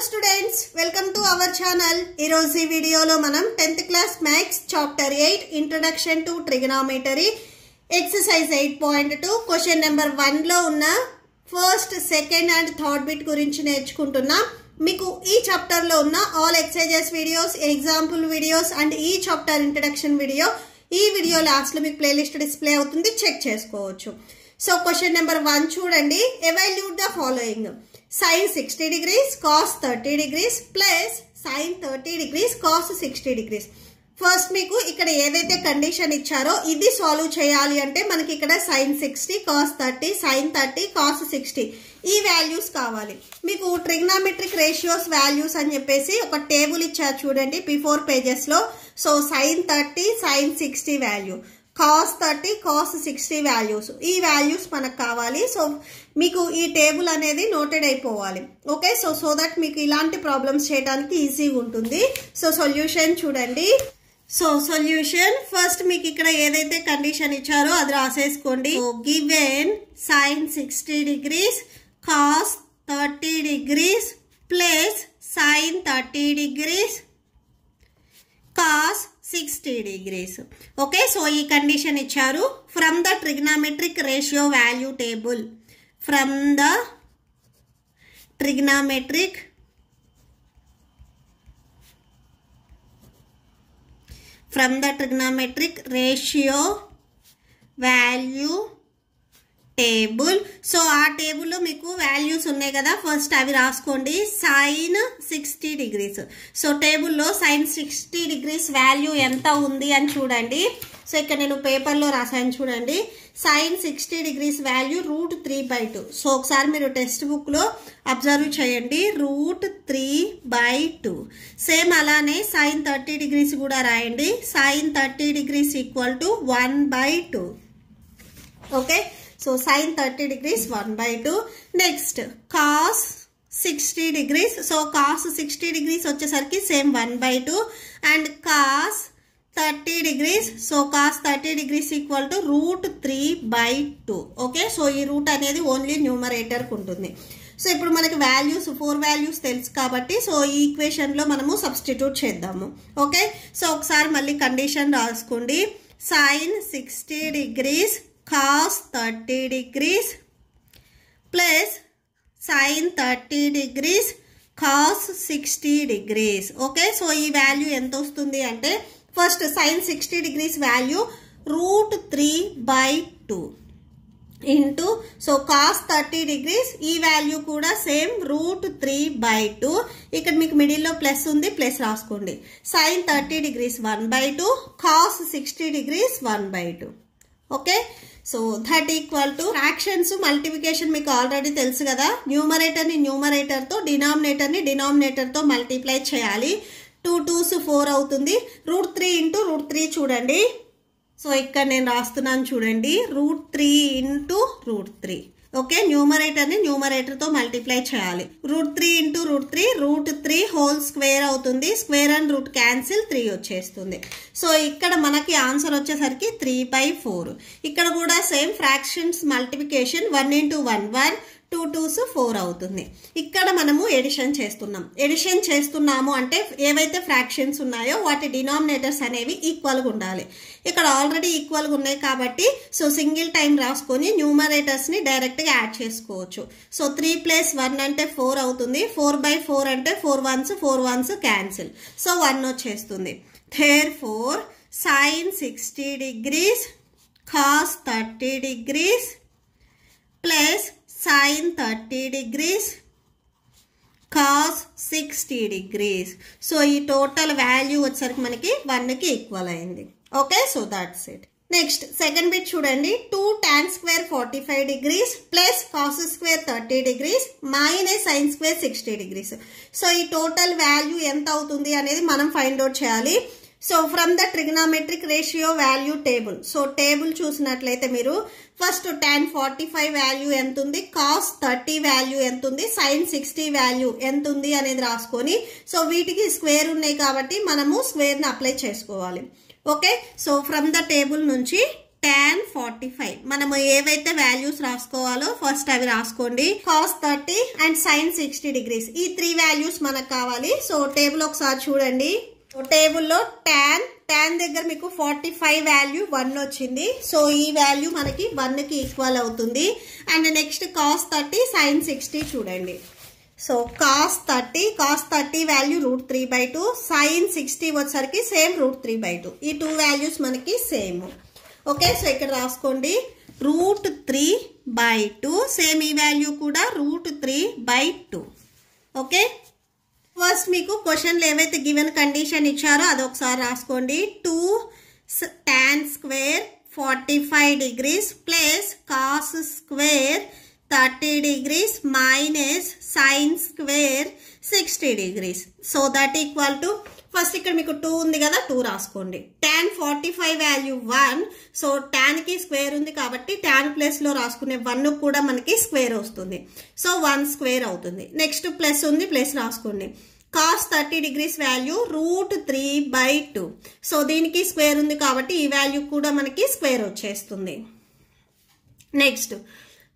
students, welcome to our channel. ఈ రోజు ఈ వీడియోలో మనం 10th class maths chapter 8 introduction to trigonometry exercise 8.2 question number 1 లో ఉన్న first, second and third bit గురించి నేర్చుకుంటున్నాం. మీకు ఈ చాప్టర్ లో ఉన్న all exercises videos, example videos and ఈ చాప్టర్ introduction video ఈ వీడియో లాస్ట్ లో మీకు ప్లేలిస్ట్ డిస్ప్లే అవుతుంది, చెక్ చేసుకోవచ్చు. సో క్వశ్చన్ నెంబర్ 1 చూడండి. Evaluate the following: sin 60 degrees cos 30 degrees plus sin 30 degrees cos 60 degrees. First మీకు ఇక్కడ ఏదైతే కండిషన్ ఇచ్చారో ఇది సాల్వ్ చేయాలి అంటే మనకి ఇక్కడ sin 60 cos 30 sin 30 cos 60 ఈ వాల్యూస్ కావాలి. మీకు ట్రిగ్నామెట్రిక్ రేషియోస్ వాల్యూస్ అని చెప్పేసి ఒక టేబుల్ ఇచ్చారు చూడండి బిఫోర్ పేజెస్ లో. So sin 30 sin 60 value, cos 30 cos 60 values, ఈ వాల్యూస్ మనకు కావాలి. సో మీకు ఈ టేబుల్ అనేది నోటెడ్ అయిపోవాలి. ఓకే, సో దట్ మీకు ఇలాంటి ప్రాబ్లమ్స్ చేయడానికి ఈజీగా ఉంటుంది. సో సొల్యూషన్ చూడండి. సో సొల్యూషన్ ఫస్ట్ మీకు ఇక్కడ ఏదైతే కండిషన్ ఇచ్చారో అది రాసేసుకోండి. Given sin 60 degrees cos 30 degrees plus sin 30 degrees cos 60 degrees. Okay, so ఈ కండిషన్ ఇచ్చారు. From the trigonometric ratio value table, from the trigonometric ratio value table. So ఆ టేబుల్లో మీకు వాల్యూస్ ఉన్నాయి కదా, ఫస్ట్ అవి రాసుకోండి. sin 60 degrees, సో టేబుల్లో sin 60 degrees వాల్యూ ఎంత ఉంది అని చూడండి. సో ఇక్కడ నేను పేపర్లో రాసాను చూడండి. sin 60 degrees value √3/2. సో ఒకసారి మీరు టెక్స్ట్ బుక్లో అబ్జర్వ్ చేయండి, √3/2. సేమ్ అలానే sin 30 degrees కూడా రాయండి. sin 30 degrees equal to 1/2. Okay, so sin 30 degrees 1/2. Next cos 60 degrees. So cos 60 degrees వచ్చేసరికి same 1/2 and cos 30 degrees. So cos 30 degrees equal to √3/2. Okay, so ఈ route అనేది only న్యూమరేటర్కి ఉంటుంది. So ఇప్పుడు మనకి values 4 values తెలుసు కాబట్టి సో ఈ ఈక్వేషన్లో మనము సబ్స్టిట్యూట్ చేద్దాము. ఓకే, సో ఒకసారి మళ్ళీ కండిషన్ రాసుకోండి. sin 60 degrees cos 30 degrees plus sin 30 degrees cos 60 degrees. Okay, so ఈ వాల్యూ ఎంత వస్తుంది అంటే first sin 60 degrees value √3/2 into so cos 30 degrees ఈ వాల్యూ కూడా సేమ్ √3/2. ఇక్కడ మీకు మిడిల్లో ప్లస్ ఉంది, ప్లస్ రాసుకోండి. sin 30 degrees 1/2 cos 60 degrees 1/2. Okay, so that equal to fractions multiplication మీకు ఆల్రెడీ తెలుసు కదా. న్యూమరేటర్ ని న్యూమరేటర్ తో, డినామినేటర్ ని డినామినేటర్ తో మల్టిప్లై చేయాలి. 2 2s 4 అవుతుంది. √3 ఇంటూ √3 చూడండి. సో ఇక్కడ నేను రాస్తున్నాను చూడండి, √3 ఇంటూ √3. ఓకే, న్యూమరేటర్ ని న్యూమరేటర్ తో మల్టిప్లై చేయాలి. √3 ఇంటూ √3 √3 హోల్ స్క్వేర్ అవుతుంది. స్క్వేర్ అండ్ రూట్ క్యాన్సిల్ 3 వచ్చేస్తుంది. సో ఇక్కడ మనకి ఆన్సర్ వచ్చేసరికి 3/4. ఇక్కడ కూడా same fractions multiplication 1 into 1 1, 2 2s 4 అవుతుంది. ఇక్కడ మనము ఎడిషన్ చేస్తున్నాము అంటే ఏవైతే ఫ్రాక్షన్స్ ఉన్నాయో వాటి డినామినేటర్స్ అనేవి ఈక్వల్గా ఉండాలి. ఇక్కడ ఆల్రెడీ ఈక్వల్గా ఉన్నాయి కాబట్టి సో సింగిల్ టైం రాసుకొని న్యూమరేటర్స్ ని డైరెక్ట్ గా యాడ్ చేసుకోవచ్చు. సో 3 + 1 అంటే 4 అవుతుంది. 4/4 అంటే 4 1s క్యాన్సిల్, సో 1 వచ్చేస్తుంది. Therefore sin 60 degrees cos 30 degrees plus sin 30 degrees cos 60 degrees. So ఈ టోటల్ వాల్యూ వచ్చేసరికి మనకి 1కి ఈక్వల్ అయింది. Okay, so that's it. Next second bit చూడండి. 2 tan square 45 degrees plus cos square 30 degrees minus sin square 60 degrees. So ఈ total value ఎంత అవుతుంది అనేది మనం ఫైండ్ అవుట్ చేయాలి. So from the trigonometric ratio value table. So table చూసినట్లయితే మీరు first tan 45 value ఎంత ఉంది, cos 30 వాల్యూ ఎంత ఉంది, sin 60 వాల్యూ ఎంత ఉంది అనేది రాసుకొని సో వీటికి స్క్వేర్ ఉన్నాయి కాబట్టి మనము స్క్వేర్ ని అప్లై చేసుకోవాలి. Okay, so from the table నుంచి tan 45 మనము ఏవైతే వాల్యూస్ రాసుకోవాలో ఫస్ట్ అవి రాసుకోండి. cos 30 అండ్ sin 60 degrees ఈ 3 వాల్యూస్ మనకు కావాలి. సో టేబుల్ ఒకసారి చూడండి. టేబుల్లో tan దగ్గర మీకు 45 వాల్యూ 1 వచ్చింది. సో ఈ వాల్యూ మనకి 1 కి ఈక్వల్ అవుతుంది. అండ్ నెక్స్ట్ cos 30 sin 60 చూడండి. సో cos 30 వాల్యూ √3/2, sin 60 వచ్చేసరికి సేమ్ √3/2. ఈ 2 వాల్యూస్ మనకి సేమ్. ఓకే, సో ఇక్కడ రాసుకోండి √3/2 సేమ్ ఈ వాల్యూ కూడా √3/2. ఓకే, ఫస్ట్ మీకు క్వశ్చన్లు ఏవైతే గివెన్ కండిషన్ ఇచ్చారో అదొకసారి రాసుకోండి. 2 tan square 45 degrees plus cos square 30 degrees minus sin square 60 degrees. So that equal to first ఇక్కడ మీకు 2 ఉంది కదా, 2 రాసుకోండి. tan 45 value 1. సో tan కి స్క్వేర్ ఉంది కాబట్టి tan ప్లస్ లో రాసుకునే 1 కూడా మనకి స్క్వేర్ వస్తుంది. సో 1 స్క్వేర్ అవుతుంది. నెక్స్ట్ ప్లస్ ఉంది, ప్లస్ రాసుకోండి. cos 30 degrees value √3/2. సో దీనికి స్క్వేర్ ఉంది కాబట్టి ఈ వాల్యూ కూడా మనకి స్క్వేర్ వచ్చేస్తుంది. నెక్స్ట్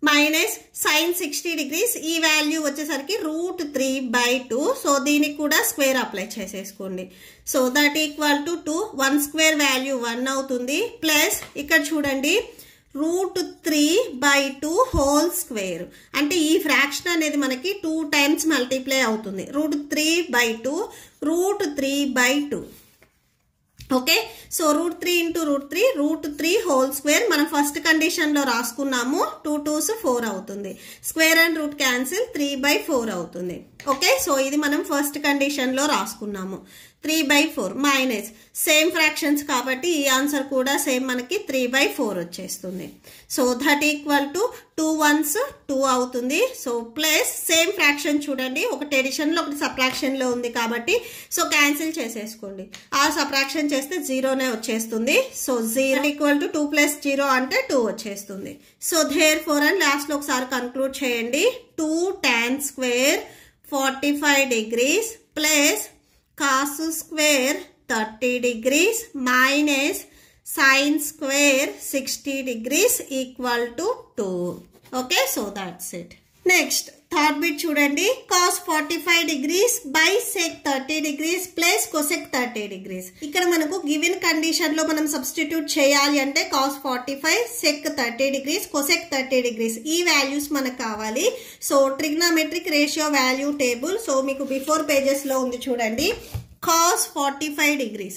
మైనస్ sin 60 degrees ఈ వాల్యూ వచ్చేసరికి √3/2. సో దీనికి కూడా స్క్వేర్ అప్లై చేసేసుకోండి. So that equal to 2. 1 square value 1 అవుతుంది. ప్లస్ ఇక్కడ చూడండి √3/2 హోల్ స్క్వేర్ అంటే ఈ ఫ్రాక్షన్ అనేది మనకి 2 టైమ్స్ మల్టిప్లై అవుతుంది. √3/2 okay, so √3 into √3 whole square మనం ఫస్ట్ కండిషన్ లో రాసుకున్నాము. 2 2s 4 అవుతుంది. స్క్వేర్ అండ్ రూట్ క్యాన్సిల్ 3/4 అవుతుంది. ఓకే, సో ఇది మనం ఫస్ట్ కండిషన్ లో రాసుకున్నాము. 3/4 మైనస్ సేమ్ ఫ్రాక్షన్స్ కాబట్టి ఈ ఆన్సర్ కూడా సేమ్ మనకి 3/4 వచ్చేస్తుంది. So that equal to 2 1s 2 అవుతుంది. సో ప్లస్ సేమ్ ఫ్రాక్షన్ చూడండి, ఒకటి ఎడిషన్ లో ఒకటి సబ్ట్రాక్షన్ లో ఉంది కాబట్టి సో క్యాన్సిల్ చేసేసుకోండి. ఆ సబ్ట్రాక్షన్ చేస్తే 0నే వచ్చేస్తుంది. సో 0 ఈక్వల్ టు 2 + 0 అంటే 2 వచ్చేస్తుంది. సో దేర్ ఫోర్ అని లాస్ట్ లో ఒకసారి కన్క్లూడ్ చేయండి. 2 tan square 45 degrees plus cos square 30 degrees minus sin square 60 degrees equal to 2. Okay, so that's it. Next, third bit చూడండి. cos 45 degrees by sec 30 degrees plus cosec 30 degrees. ఇక్కడ మనకు given condition లో మనం substitute చేయాలి అంటే cos 45 sec 30 degrees cosec 30 degrees ఈ values మనకు కావాలి. So trigonometric ratio value table so మీకు బిఫోర్ పేజెస్ లో ఉంది చూడండి. cos 45 degrees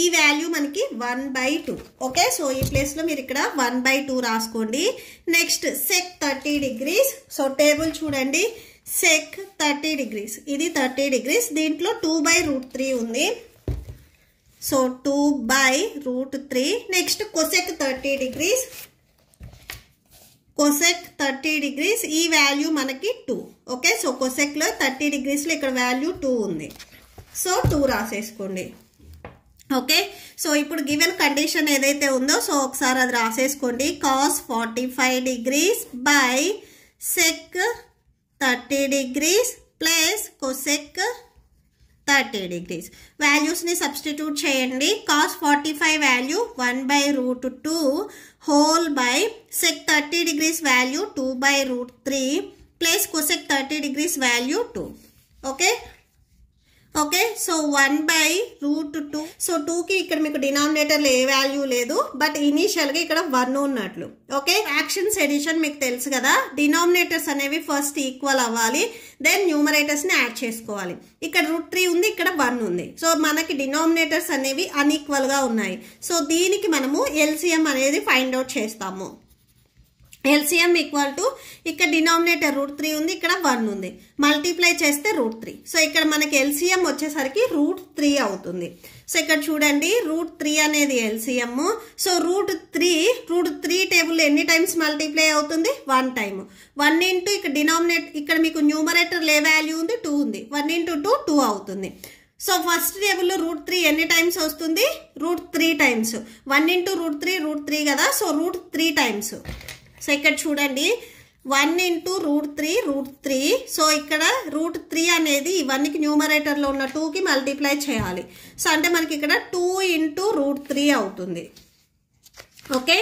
ఈ వాల్యూ మనకి 1/2. ఓకే, సో ఈ ప్లేస్ లో మీరు ఇక్కడ 1/2 రాసుకోండి. Next sec 30 degrees so table చూడండి. sec 30 degrees ఇది 30 degrees దీంట్లో 2/√3 ఉంది. So 2/√3. Next cosec 30 degrees cosec 30 degrees ఈ వాల్యూ మనకి 2. ఓకే, సో cosec లో 30 degrees లో ఇక్కడ వాల్యూ 2 ఉంది. సో 2 రాసేసుకోండి. ఓకే, సో ఇప్పుడు గివెన్ కండిషన్ ఏదైతే ఉందో సో ఒకసారి అది రాసేసుకోండి. cos 45 degrees by sec 30 degrees plus cosec 30 degrees values ని సబ్స్టిట్యూట్ చేయండి. cos 45 value 1/√2 whole by sec 30 degrees value 2/√3 plus cosec 30 degrees value 2. Okay okay, so 1/√2. So 2 కి ఇక్కడ మీకు డినామినేటర్ లో ఏ వాల్యూ లేదు బట్ ఇనీషియల్ గా ఇక్కడ 1 ఉన్నట్లు. ఓకే, ఫ్రాక్షన్స్ ఎడిషన్ మీకు తెలుసు కదా, డినామినేటర్స్ అనేవి ఫస్ట్ ఈక్వల్ అవ్వాలి, దెన్ న్యూమరేటర్స్ ని యాడ్ చేసుకోవాలి. ఇక్కడ √3 ఉంది, ఇక్కడ 1 ఉంది. సో మనకి డినామినేటర్స్ అనేవి అన్ఈక్వల్ గా ఉన్నాయి. సో దీనికి మనము ఎల్సిఎం అనేది ఫైండ్ అవుట్ చేస్తాము. ఎల్సిఎం ఈక్వల్ టు ఇక్కడ డినామినేటర్ √3 ఉంది, ఇక్కడ 1 ఉంది, మల్టిప్లై చేస్తే √3. సో ఇక్కడ మనకి ఎల్సిఎం వచ్చేసరికి √3 అవుతుంది. సో ఇక్కడ చూడండి √3 అనేది ఎల్సిఎం. సో √3 టేబుల్ ఎన్ని టైమ్స్ మల్టిప్లై అవుతుంది? 1 టైమ్. 1 ఇంటూ ఇక్కడ డినామినేటర్ ఇక్కడ మీకు న్యూమరేటర్ ఏ వాల్యూ ఉంది? 2 ఉంది. 1 ఇంటూ 2 2 అవుతుంది. సో ఫస్ట్ టేబుల్లో √3 ఎన్ని టైమ్స్ వస్తుంది? √3 టైమ్స్. 1 ఇంటూ √3 కదా, సో √3 టైమ్స్. సో ఇక్కడ చూడండి 1 ఇంటూ √3 సో ఇక్కడ √3 అనేది ఇవన్నీకి న్యూమరేటర్ లో ఉన్న 2కి మల్టిప్లై చేయాలి. సో అంటే మనకి ఇక్కడ 2 ఇంటూ √3 అవుతుంది. ఓకే,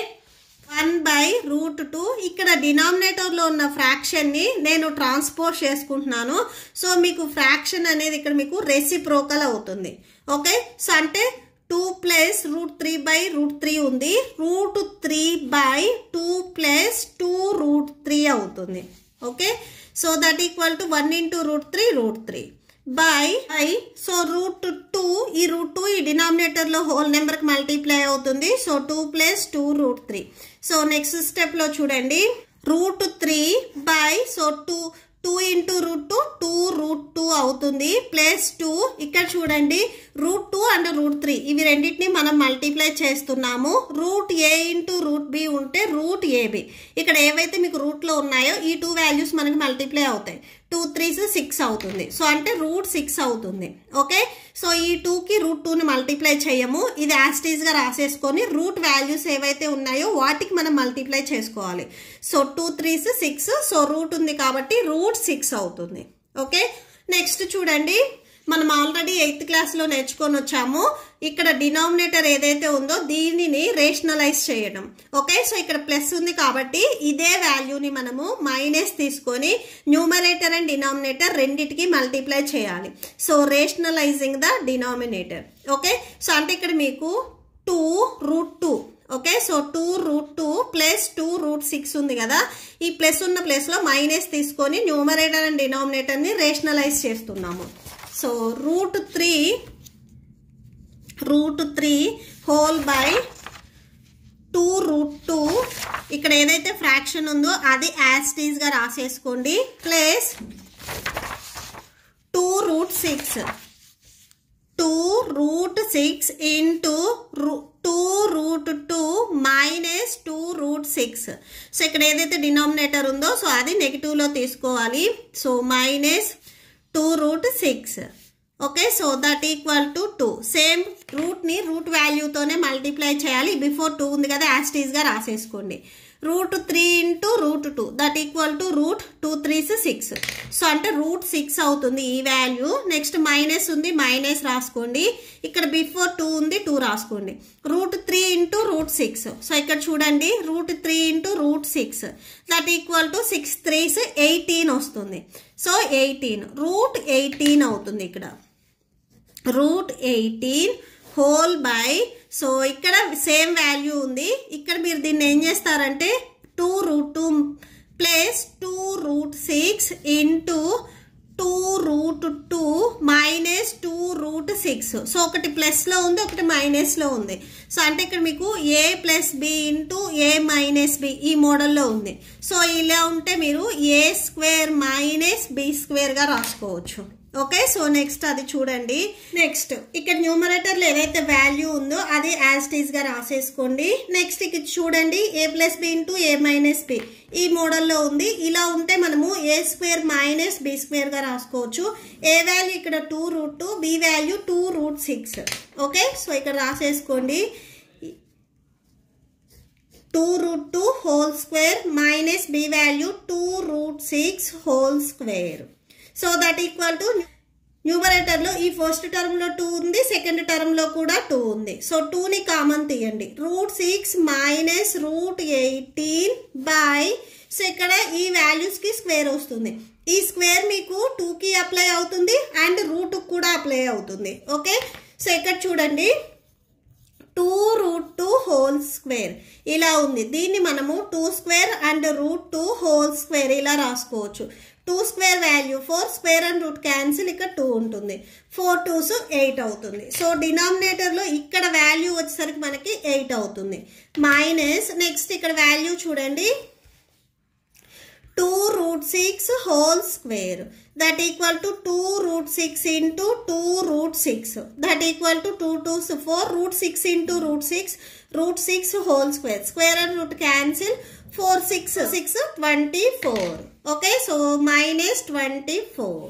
1/√2 ఇక్కడ డినామినేటర్ లో ఉన్న ఫ్రాక్షన్ ని నేను ట్రాన్స్పోజ్ చేసుకుంటున్నాను. సో మీకు ఫ్రాక్షన్ అనేది ఇక్కడ మీకు రెసిప్రోకల్ అవుతుంది. ఓకే, సో అంటే 2 + √3/√3 ఉంది. √3/2 + 2√3 అవుతుంది. Okay, so that equal to 1 × √3 by so √2 ఈ √2 ఈ డినామినేటర్ లో హోల్ నెంబర్ కి మల్టిప్లై అవుతుంది. సో 2 + 2√3. సో నెక్స్ట్ స్టెప్ లో చూడండి √3 సో 2 × √2 2√2 అవుతుంది +2 ఇక్కడ చూడండి √2 అండ్ √3 ఇవి రెండింటిని మనం మల్టిప్లై చేస్తున్నాము. √a × √b ఉంటే √ab ఇక్కడ ఏవైతే మీకు రూట్ లో ఉన్నాయో ఈ 2 వాల్యూస్ మనకి మల్టిప్లై అవుతాయి. 2 3s 6 అవుతుంది. సో అంటే √6 అవుతుంది. ఓకే, సో ఈ 2 కి √2 ని మల్టిప్లై చేయము. ఇది యాస్టీజ్ గా రాసేసుకొని రూట్ వాల్యూస్ ఏవైతే ఉన్నాయో వాటికి మనం మల్టిప్లై చేసుకోవాలి. సో 2 3s 6 సో రూట్ ఉంది కాబట్టి √6 అవుతుంది. ఓకే, నెక్స్ట్ చూడండి మనం ఆల్రెడీ 8th క్లాస్ లో నేర్చుకొని వచ్చాము. ఇక్కడ డినామినేటర్ ఏదైతే ఉందో దీనిని రేషనలైజ్ చేయడం. ఓకే, సో ఇక్కడ ప్లస్ ఉంది కాబట్టి ఇదే వాల్యూని మనము మైనస్ తీసుకొని న్యూమరేటర్ అండ్ డినామినేటర్ రెండిటికి మల్టిప్లై చేయాలి. So rationalising the denominator. Okay, so అంటే ఇక్కడ మీకు 2√2 ఓకే, సో 2√2 + 2√6 ఉంది కదా, ఈ ప్లస్ ఉన్న ప్లేస్ లో మైనస్ తీసుకొని న్యూమరేటర్ అండ్ డినామినేటర్ ని రేషనలైజ్ చేస్తున్నాము. సో √3 హోల్ బై 2√2 ఇక్కడ ఏదైతే ఫ్రాక్షన్ ఉందో అది యాస్టీజ్ గా రాసేసుకోండి ప్లస్ 2√6 ఇంటూ 2√2 మైనస్ 2√6. సో ఇక్కడ ఏదైతే డినామినేటర్ ఉందో సో అది నెగిటివ్ లో తీసుకోవాలి. So minus 2√6. Okay, so that equal to 2. Same root ని రూట్ వాల్యూతోనే మల్టిప్లై చేయాలి. బిఫోర్ 2 ఉంది కదా యాస్టీజ్ గా రాసేసుకోండి. √3 × √2 that equal to √2 3s 6. So అంటే √6 అవుతుంది ఈ వాల్యూ. నెక్స్ట్ మైనస్ ఉంది మైనస్ రాసుకోండి. ఇక్కడ బిఫోర్ 2 ఉంది 2 రాసుకోండి. √3 × √6 సో ఇక్కడ చూడండి √3 × √6 దట్ ఈక్వల్ టు 6 3s 18 వస్తుంది. సో 18 √18 అవుతుంది. ఇక్కడ √18 హోల్ బై సో ఇక్కడ సేమ్ వాల్యూ ఉంది. ఇక్కడ మీరు దీన్ని ఏం చేస్తారంటే 2√2 + 2√6 ఇంటూ 2√2 మైనస్ 2√6. సో ఒకటి ప్లస్ లో ఉంది ఒకటి మైనస్ లో ఉంది. సో అంటే ఇక్కడ మీకు a + b into a - b ఈ మోడల్లో ఉంది. సో ఇలా ఉంటే మీరు a² - b² గా రాసుకోవచ్చు. ఓకే, సో నెక్స్ట్ అది చూడండి. నెక్స్ట్ ఇక్కడ న్యూమరేటర్ లో ఏదైతే వాల్యూ ఉందో అది యాస్టీజ్ గా రాసేసుకోండి. నెక్స్ట్ ఇక్కడ చూడండి a + b into a - b ఈ మోడల్లో ఉంది. ఇలా ఉంటే మనము a² - b² గా రాసుకోవచ్చు. a వాల్యూ ఇక్కడ 2√2 b వాల్యూ 2√6. ఓకే, సో ఇక్కడ రాసేసుకోండి 2√2 whole square minus b value 2√6 whole square. So that equal to numerator లో ఈ ఫస్ట్ టర్మ్ లో 2 ఉంది, సెకండ్ టర్మ్ లో కూడా 2 ఉంది. సో 2 ని కామన్ తీయండి. √6 మైనస్ √18 బై సో ఇక్కడ ఈ వాల్యూస్ కి స్క్వేర్ వస్తుంది. ఈ స్క్వేర్ మీకు 2 కి అప్లై అవుతుంది అండ్ √2 కూడా అప్లై అవుతుంది. ఓకే, సో ఇక్కడ చూడండి 2√2 హోల్ స్క్వేర్ ఇలా ఉంది. దీన్ని మనము 2² అండ్ √2 హోల్ స్క్వేర్ ఇలా రాసుకోవచ్చు. 2² వాల్యూ 4² అండ్ రూట్ క్యాన్సిల్ ఇక్కడ 2 ఉంటుంది. 4 2s 8 అవుతుంది. సో డినామినేటర్ లో ఇక్కడ వాల్యూ వచ్చేసరికి మనకి 8 అవుతుంది. మైనస్ నెక్స్ట్ ఇక్కడ వాల్యూ చూడండి 2√6 whole square that equal to 2√6 into 2√6 that equal to 2 2s 4 √6 into √6 whole square. Square and root cancel 4 6 6 24. Okay, so minus 24.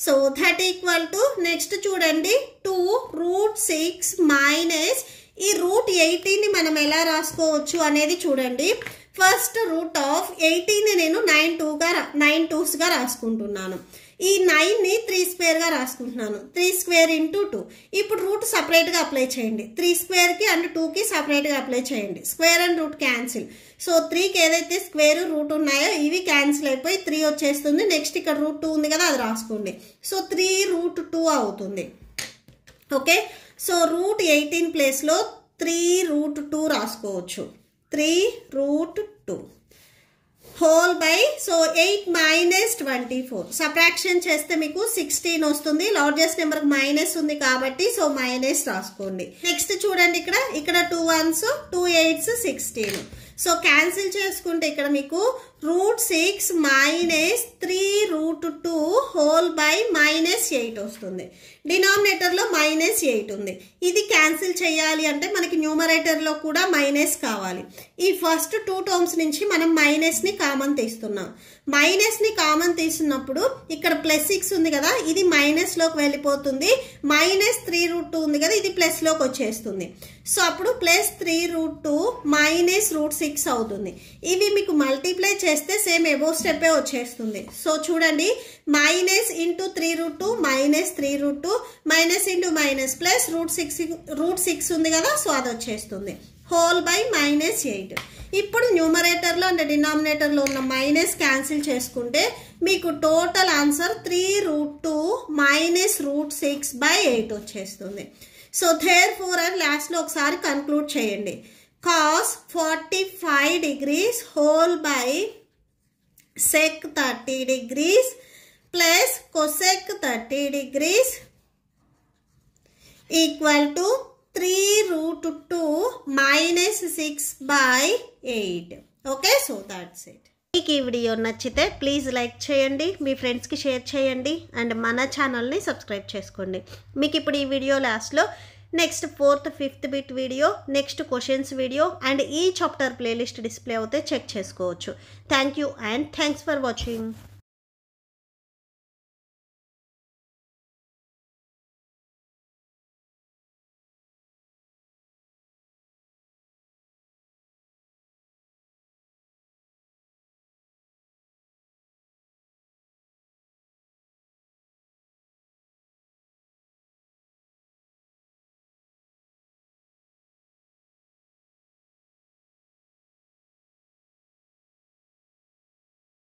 So that equal to next చూడండి 2√6 minus ఈ √18 ని మనం ఎలా రాసుకోవచ్చు అనేది చూడండి. ఫస్ట్ √18 ని నేను 9 2s గా రాసుకుంటున్నాను. ఈ 9ని 3 స్క్వేర్గా రాసుకుంటున్నాను. 3 స్క్వేర్ ఇంటూ 2. ఇప్పుడు రూట్ సపరేట్గా అప్లై చేయండి. 3 స్క్వేర్కి అండ్ 2కి సపరేట్గా అప్లై చేయండి. Square and root cancel. So 3కి ఏదైతే స్క్వేర్ రూట్ ఉన్నాయో ఇవి క్యాన్సిల్ అయిపోయి 3 వచ్చేస్తుంది. నెక్స్ట్ ఇక్కడ రూట్ 2 ఉంది కదా, అది రాసుకోండి. సో 3 రూట్ 2 అవుతుంది. ఓకే, సో రూట్ 18 ప్లేస్లో 3 రూట్ 2 రాసుకోవచ్చు. 3 root 2 whole by, so 8 minus 24. Subtraction చేస్తే మీకు 16 వస్తుంది. లార్జెస్ట్ నెంబర్కి మైనస్ ఉంది కాబట్టి సో మైనస్ రాసుకోండి. నెక్స్ట్ చూడండి, ఇక్కడ 2 1s 2 8s 16. సో క్యాన్సిల్ చేసుకుంటే ఇక్కడ మీకు root 6 minus 3 root 2 whole by minus 8 వస్తుంది. డినామినేటర్లో మైనస్ 8 ఉంది. ఇది క్యాన్సిల్ చేయాలి అంటే మనకి న్యూమరేటర్లో కూడా మైనస్ కావాలి. ఈ ఫస్ట్ 2 టర్మ్స్ నుంచి మనం మైనస్ని కామన్ తీస్తున్నాం. మైనస్ని కామన్ తీసినప్పుడు ఇక్కడ ప్లస్ 6 ఉంది కదా, ఇది మైనస్లోకి వెళ్ళిపోతుంది. మైనస్ 3 రూట్ 2 ఉంది కదా, ఇది ప్లస్లోకి వచ్చేస్తుంది. సో అప్పుడు ప్లస్ 3 రూట్ 2 మైనస్ రూట్ 6 అవుతుంది. ఇవి మీకు మల్టిప్లై చేస్తే సేమ్ ఎబో స్టెప్పే వచ్చేస్తుంది. సో చూడండి, minus into 3 root 2 minus 3 root 2 minus into minus plus root 6 ఉంది కదా, సో అది వచ్చేస్తుంది. Whole by minus 8. ఇప్పుడు న్యూమరేటర్లో అండ్ డినామినేటర్లో ఉన్న మైనస్ క్యాన్సిల్ చేసుకుంటే మీకు total answer 3 root 2 minus root 6 by 8 వచ్చేస్తుంది. సో therefore అని లాస్ట్లో ఒకసారి కన్క్లూడ్ చేయండి. cos 45 degrees whole by sec 30 degrees plus cosec 30 degrees equal to 3 root 2 minus 6 by 8. Okay, so that's it. మీకు ఈ వీడియో నచ్చితే ప్లీజ్ లైక్ చేయండి, మీ ఫ్రెండ్స్కి షేర్ చేయండి అండ్ మన ఛానల్ని సబ్స్క్రైబ్ చేసుకోండి. మీకు ఇప్పుడు ఈ వీడియో లాస్ట్లో next 4th 5th bit video, next questions video and ఈ చాప్టర్ ప్లేలిస్ట్ డిస్ప్లే అవుతే చెక్ చేసుకోవచ్చు. Thank you and thanks for watching.